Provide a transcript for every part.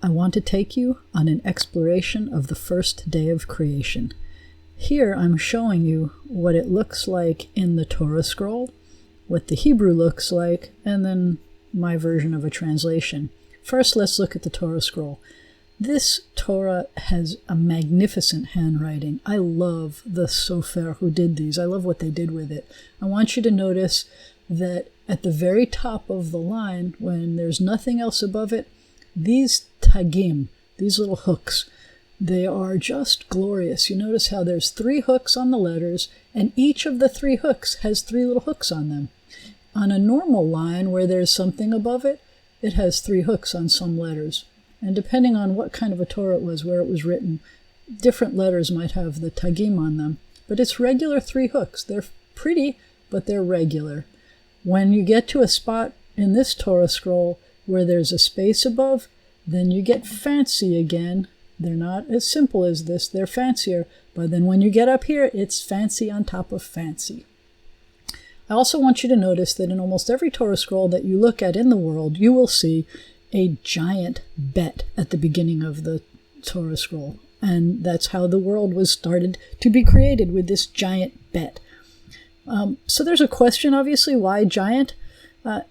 I want to take you on an exploration of the first day of creation. Here I'm showing you what it looks like in the Torah scroll, what the Hebrew looks like, and then my version of a translation. First, let's look at the Torah scroll. This Torah has a magnificent handwriting. I love the sofer who did these. I love what they did with it. I want you to notice that at the very top of the line, when there's nothing else above it, these tagim, these little hooks, they are just glorious. You notice how there's 3 hooks on the letters, and each of the 3 hooks has 3 little hooks on them. On a normal line where there's something above it, it has 3 hooks on some letters. And depending on what kind of a Torah it was, where it was written, different letters might have the tagim on them. But it's regular 3 hooks. They're pretty, but they're regular. When you get to a spot in this Torah scroll where there's a space above, then you get fancy again. They're not as simple as this, they're fancier. But then when you get up here, it's fancy on top of fancy. I also want you to notice that in almost every Torah scroll that you look at in the world, you will see a giant bet at the beginning of the Torah scroll. And that's how the world was started to be created, with this giant bet. So there's a question, obviously, why giant?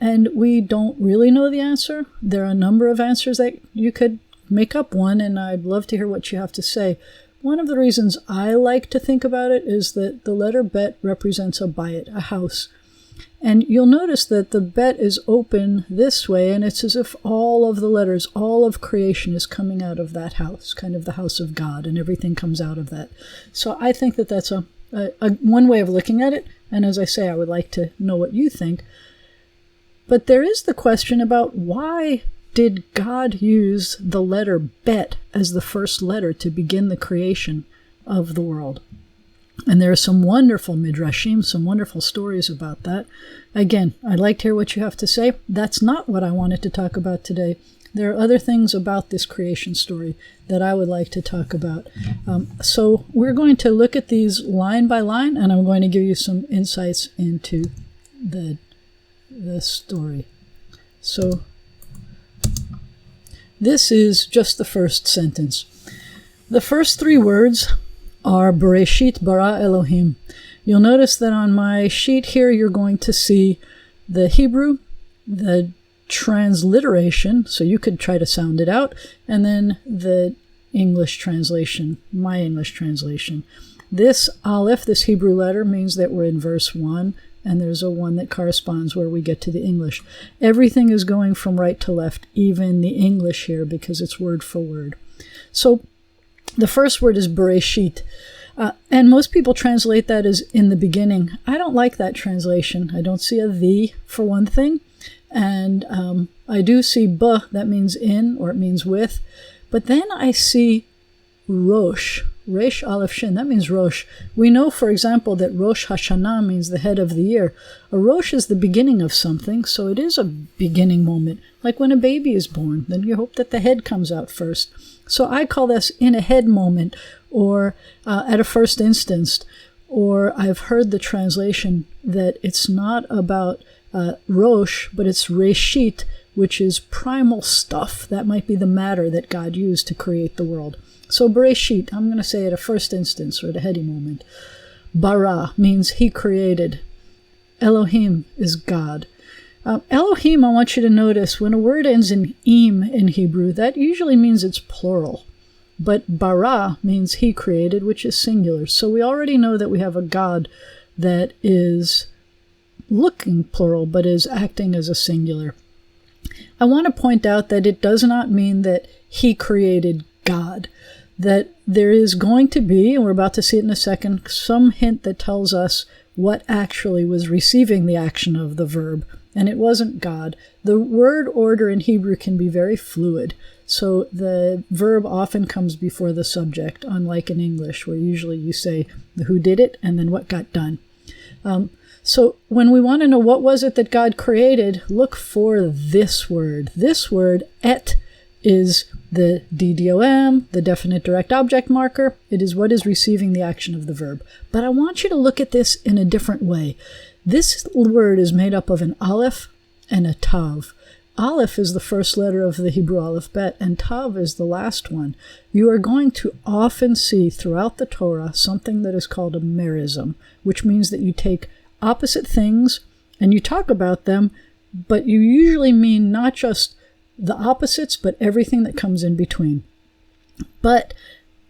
And we don't really know the answer. There are a number of answers that you could make up one, and I'd love to hear what you have to say. One of the reasons I like to think about it is that the letter bet represents a bayit, a house. And you'll notice that the bet is open this way, and it's as if all of the letters, all of creation is coming out of that house, kind of the house of God, and everything comes out of that. So I think that that's a one way of looking at it, and as I say, I would like to know what you think. But there is the question about why did God use the letter bet as the first letter to begin the creation of the world? And there are some wonderful midrashim, some wonderful stories about that. Again, I'd like to hear what you have to say. That's not what I wanted to talk about today. There are other things about this creation story that I would like to talk about. So we're going to look at these line by line, and I'm going to give you some insights into the story. So this is just the first sentence. The first 3 words are Bereshit bara Elohim. You'll notice that on my sheet here, you're going to see the Hebrew, the transliteration, so you could try to sound it out, and then the English translation, my English translation. This aleph, this Hebrew letter, means that we're in verse 1, and there's a 1 that corresponds where we get to the English. Everything is going from right to left, even the English here, because it's word for word. So the first word is Bereshit, and most people translate that as in the beginning. I don't like that translation. I don't see a the, for one thing, and I do see ba, that means in, or it means with, but then I see Rosh, Resh Aleph Shin, that means Rosh. We know, for example, that Rosh Hashanah means the head of the year. A Rosh is the beginning of something, so it is a beginning moment. Like when a baby is born, then you hope that the head comes out first. So I call this in a head moment, or at a first instance, or I've heard the translation that it's not about Rosh, but it's Reshit, which is primal stuff. That might be the matter that God used to create the world. So Bereshit, I'm going to say at a first instance, or at a heady moment. Bara means he created. Elohim is God. Elohim, I want you to notice, when a word ends in im in Hebrew, that usually means it's plural. But bara means he created, which is singular. So we already know that we have a God that is looking plural, but is acting as a singular. I want to point out that it does not mean that he created God. That there is going to be, and we're about to see it in a second, some hint that tells us what actually was receiving the action of the verb, and it wasn't God. The word order in Hebrew can be very fluid, so the verb often comes before the subject, unlike in English, where usually you say the who did it and then what got done. So when we want to know what was it that God created, look for this word. This word, et, is the DDOM, the definite direct object marker. It is what is receiving the action of the verb. But I want you to look at this in a different way. This word is made up of an aleph and a tav. Aleph is the first letter of the Hebrew alphabet, and Tav is the last one. You are going to often see throughout the Torah something that is called a merism, which means that you take opposite things and you talk about them, but you usually mean not just the opposites, but everything that comes in between. But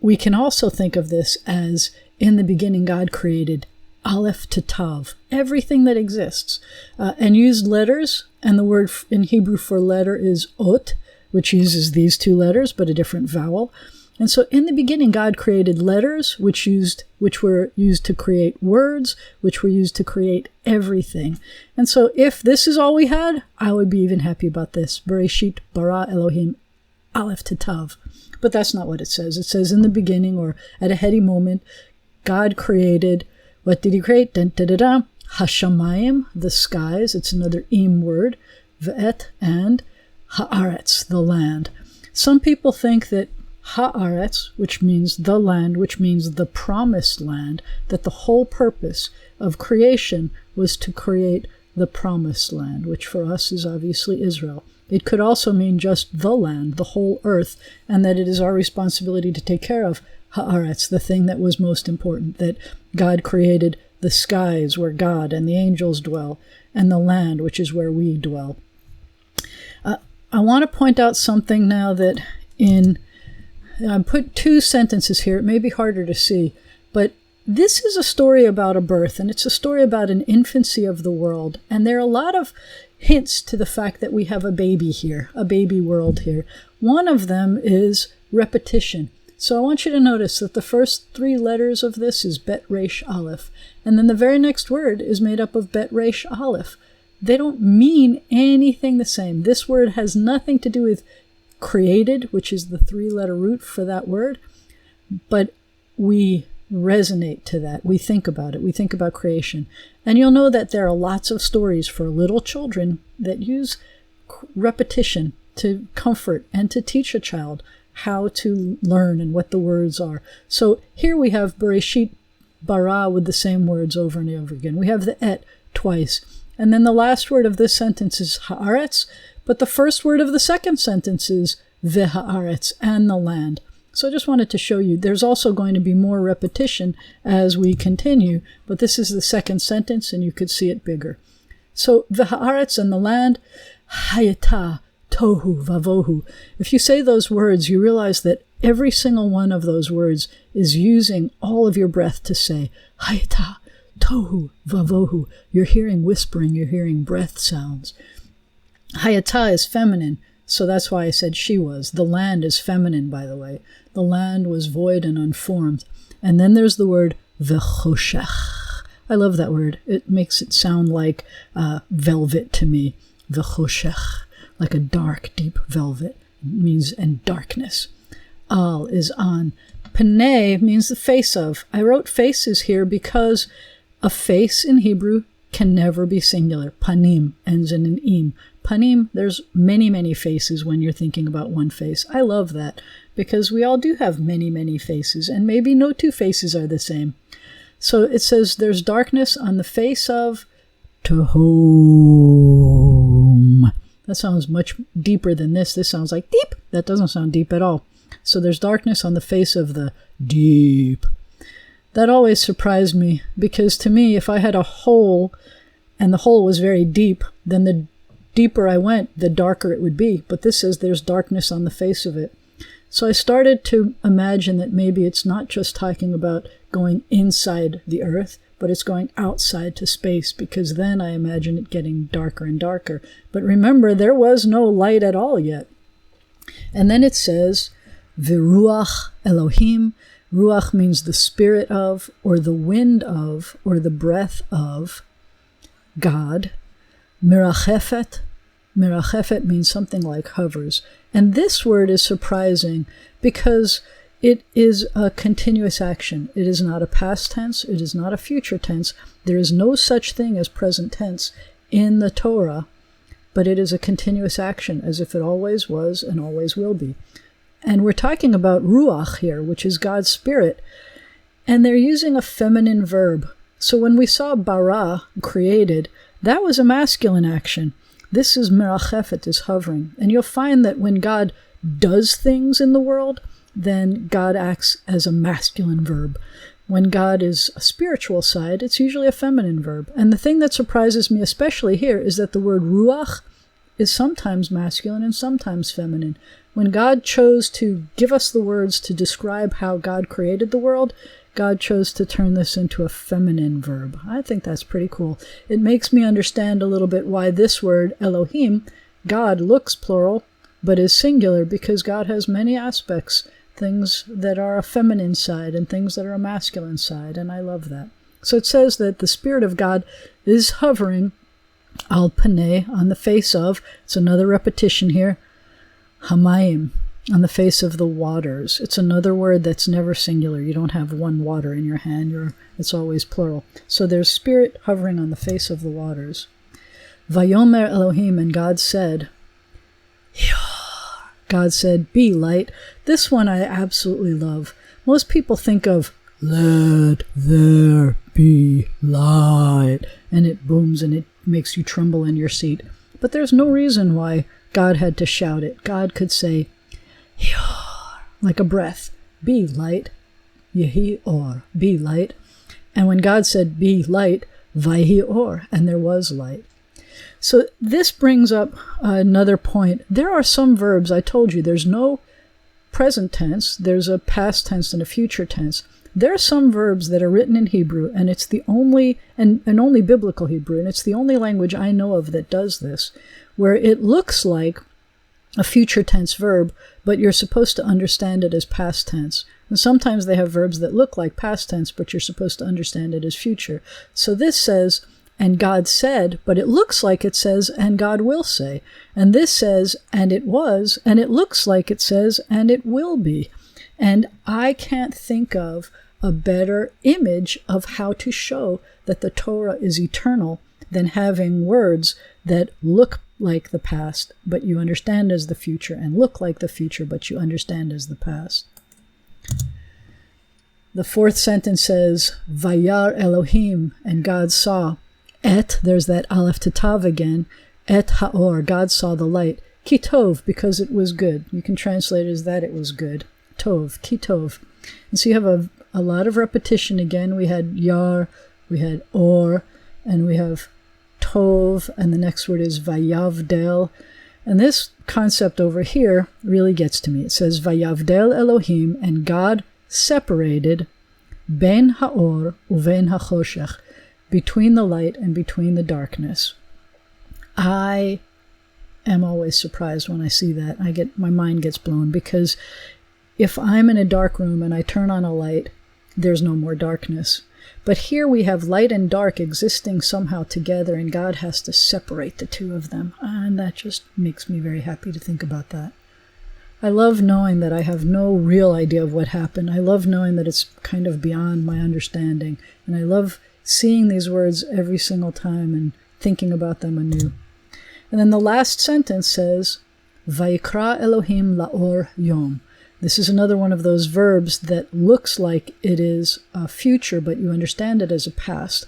we can also think of this as, in the beginning, God created Aleph to Tav, everything that exists, and used letters, and the word in Hebrew for letter is ot, which uses these two letters, but a different vowel. And so in the beginning, God created letters, which were used to create words, which were used to create everything. And so if this is all we had, I would be even happy about this. Bereshit bara Elohim Aleph to Tav. But that's not what it says. It says in the beginning, or at a heady moment, God created, what did he create? Hashamayim, the skies. It's another im word. Ve'et, and haaretz, the land. Some people think that haaretz, which means the land, which means the promised land, that the whole purpose of creation was to create the promised land, which for us is obviously Israel. It could also mean just the land, the whole earth, and that it is our responsibility to take care of haaretz, the thing that was most important, that God created the skies where God and the angels dwell, and the land, which is where we dwell. I want to point out something now that I put two sentences here. It may be harder to see, but this is a story about a birth, and it's a story about an infancy of the world, and there are a lot of hints to the fact that we have a baby here, a baby world here. One of them is repetition. So I want you to notice that the first three letters of this is Bet Resh Aleph, and then the very next word is made up of Bet Resh Aleph. They don't mean anything the same. This word has nothing to do with created, which is the three-letter root for that word, but we resonate to that. We think about it. We think about creation. And you'll know that there are lots of stories for little children that use repetition to comfort and to teach a child how to learn and what the words are. So here we have Bereshit bara with the same words over and over again. We have the et twice. And then the last word of this sentence is haaretz, but the first word of the second sentence is v'haaretz, and the land. So I just wanted to show you there's also going to be more repetition as we continue, but this is the second sentence and you could see it bigger. So v'haaretz, and the land, hayata tohu vavohu. If you say those words, you realize that every single one of those words is using all of your breath to say hayata tohu vavohu. You're hearing whispering, you're hearing breath sounds. Hayata is feminine, so that's why I said she was. The land is feminine, by the way. The land was void and unformed. And then there's the word v'choshech. I love that word. It makes it sound like velvet to me. V'choshech, like a dark, deep velvet. It means and darkness. Al is on. Paneh means the face of. I wrote faces here because a face in Hebrew can never be singular. Panim ends in an im. Panim, there's many, many faces when you're thinking about one face. I love that because we all do have many, many faces, and maybe no two faces are the same. So it says there's darkness on the face of Tehom. That sounds much deeper than this. This sounds like deep. That doesn't sound deep at all. So there's darkness on the face of the deep. That always surprised me because to me, if I had a hole and the hole was very deep, then the deeper I went, the darker it would be. But this says there's darkness on the face of it. So I started to imagine that maybe it's not just talking about going inside the earth, but it's going outside to space, because then I imagine it getting darker and darker. But remember, there was no light at all yet. And then it says, V'ruach Elohim. Ruach means the spirit of, or the wind of, or the breath of God. Mirachefet. Mirachefet means something like hovers. And this word is surprising because it is a continuous action. It is not a past tense. It is not a future tense. There is no such thing as present tense in the Torah, but it is a continuous action as if it always was and always will be. And we're talking about ruach here, which is God's spirit, and they're using a feminine verb. So when we saw bara, created, that was a masculine action. This is merachefet, is hovering. And you'll find that when God does things in the world, then God acts as a masculine verb. When God is a spiritual side, it's usually a feminine verb. And the thing that surprises me especially here is that the word ruach is sometimes masculine and sometimes feminine. When God chose to give us the words to describe how God created the world, God chose to turn this into a feminine verb. I think that's pretty cool. It makes me understand a little bit why this word, Elohim, God, looks plural, but is singular, because God has many aspects, things that are a feminine side and things that are a masculine side, and I love that. So it says that the Spirit of God is hovering al paneh, on the face of, it's another repetition here, hamayim, on the face of the waters. It's another word that's never singular. You don't have one water in your hand. It's always plural. So there's Spirit hovering on the face of the waters. Vayomer Elohim, and God said, God said, be light. This one I absolutely love. Most people think of, let there be light, and it booms and it makes you tremble in your seat. But there's no reason why God had to shout it. God could say, like a breath, be light, yehi or, be light. And when God said, be light, vayhi or, and there was light. So this brings up another point. There are some verbs, I told you, there's no present tense, there's a past tense and a future tense. There are some verbs that are written in Hebrew, and it's the only, and only biblical Hebrew, and it's the only language I know of that does this, where it looks like a future tense verb, but you're supposed to understand it as past tense. And sometimes they have verbs that look like past tense, but you're supposed to understand it as future. So this says, and God said, but it looks like it says, and God will say. And this says, and it was, and it looks like it says, and it will be. And I can't think of a better image of how to show that the Torah is eternal than having words that look like the past, but you understand as the future, and look like the future, but you understand as the past. The fourth sentence says, Vayar Elohim, and God saw. Et, there's that aleph to tav again, et haor, God saw the light. Ki tov, because it was good. You can translate it as that it was good. Tov, ki tov. And so you have a lot of repetition again. We had yar, we had or, and we have tov, and the next word is vayavdel. And this concept over here really gets to me. It says, Vayavdel Elohim, and God separated ben haor uven hachoshech, between the light and between the darkness. I am always surprised when I see that. My mind gets blown, because if I'm in a dark room and I turn on a light, there's no more darkness. But here we have light and dark existing somehow together, and God has to separate the two of them. And that just makes me very happy to think about that. I love knowing that I have no real idea of what happened. I love knowing that it's kind of beyond my understanding. And I love seeing these words every single time and thinking about them anew. And then the last sentence says, Vayikra Elohim laor yom. This is another one of those verbs that looks like it is a future, but you understand it as a past.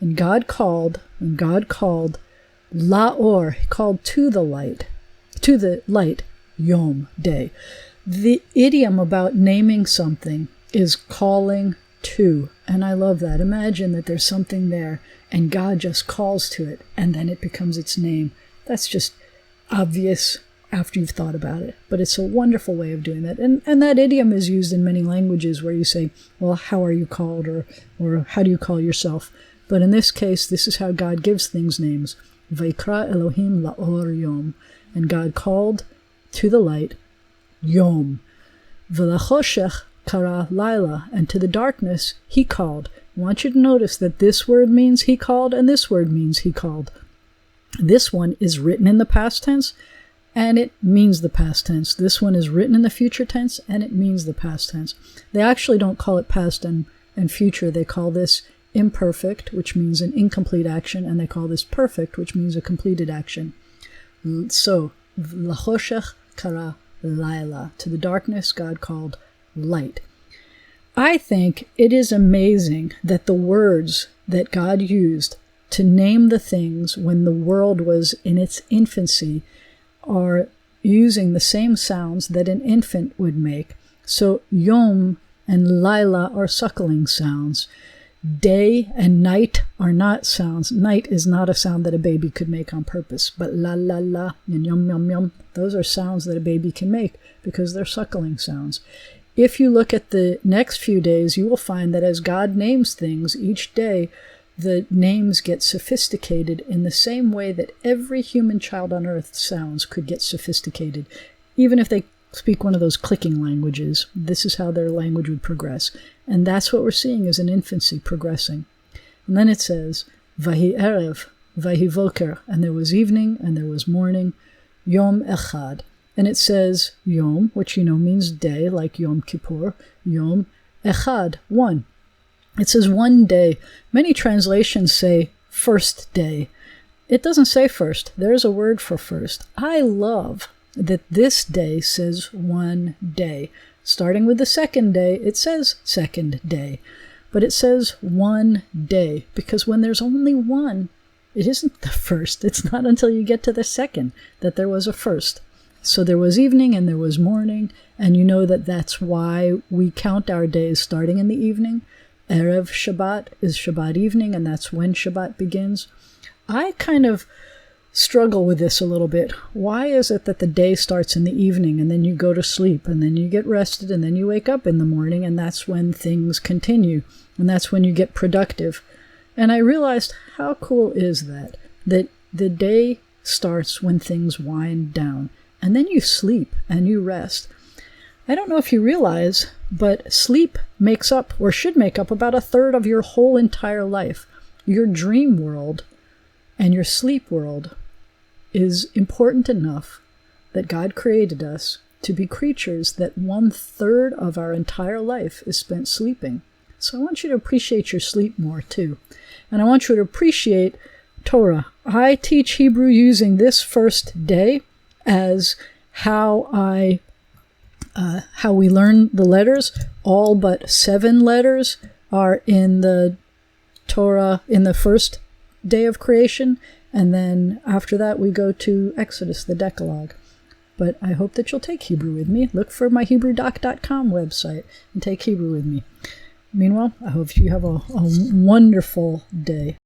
And God called laor, he called to the light, yom, day. The idiom about naming something is calling to, and I love that. Imagine that there's something there, and God just calls to it, and then it becomes its name. That's just obvious after you've thought about it, but it's a wonderful way of doing that. And that idiom is used in many languages where you say, well, how are you called, or how do you call yourself? But in this case, this is how God gives things names. Vayikra Elohim laor yom, and God called to the light, yom. V'lachoshech kara laila, and to the darkness he called. I want you to notice that this word means he called, and this word means he called. This one is written in the past tense, and it means the past tense. This one is written in the future tense, and it means the past tense. They actually don't call it past and future. They call this imperfect, which means an incomplete action, and they call this perfect, which means a completed action. So, lachoshech kara laila, to the darkness God called light. I think it is amazing that the words that God used to name the things when the world was in its infancy are using the same sounds that an infant would make. So Yom and Laila are suckling sounds. Day and night are not sounds. Night is not a sound that a baby could make on purpose. But la la la and yum yum yum, those are sounds that a baby can make because they're suckling sounds. If you look at the next few days, you will find that as God names things each day, the names get sophisticated in the same way that every human child on earth sounds could get sophisticated. Even if they speak one of those clicking languages, this is how their language would progress. And that's what we're seeing as an infancy progressing. And then it says, Vahi Erev, Vahi Voker, and there was evening and there was morning, Yom Echad. And it says Yom, which you know means day, like Yom Kippur, Yom Echad, one. It says one day. Many translations say first day. It doesn't say first. There's a word for first. I love that this day says one day. Starting with the second day, it says second day. But it says one day, because when there's only one, it isn't the first. It's not until you get to the second that there was a first. So there was evening and there was morning, and you know that that's why we count our days starting in the evening. Erev Shabbat is Shabbat evening, and that's when Shabbat begins. I kind of struggle with this a little bit. Why is it that the day starts in the evening, and then you go to sleep, and then you get rested, and then you wake up in the morning, and that's when things continue, and that's when you get productive? And I realized, how cool is that the day starts when things wind down, and then you sleep and you rest. I don't know if you realize, but sleep makes up, or should make up, about a third of your whole entire life. Your dream world and your sleep world is important enough that God created us to be creatures that 1/3 of our entire life is spent sleeping. So I want you to appreciate your sleep more too. And I want you to appreciate Torah. I teach Hebrew using this first day as how we learn the letters. All but 7 letters are in the Torah in the first day of creation, and then after that we go to Exodus, the Decalogue. But I hope that you'll take Hebrew with me. Look for my HebrewDoc.com website and take Hebrew with me. Meanwhile, I hope you have a wonderful day.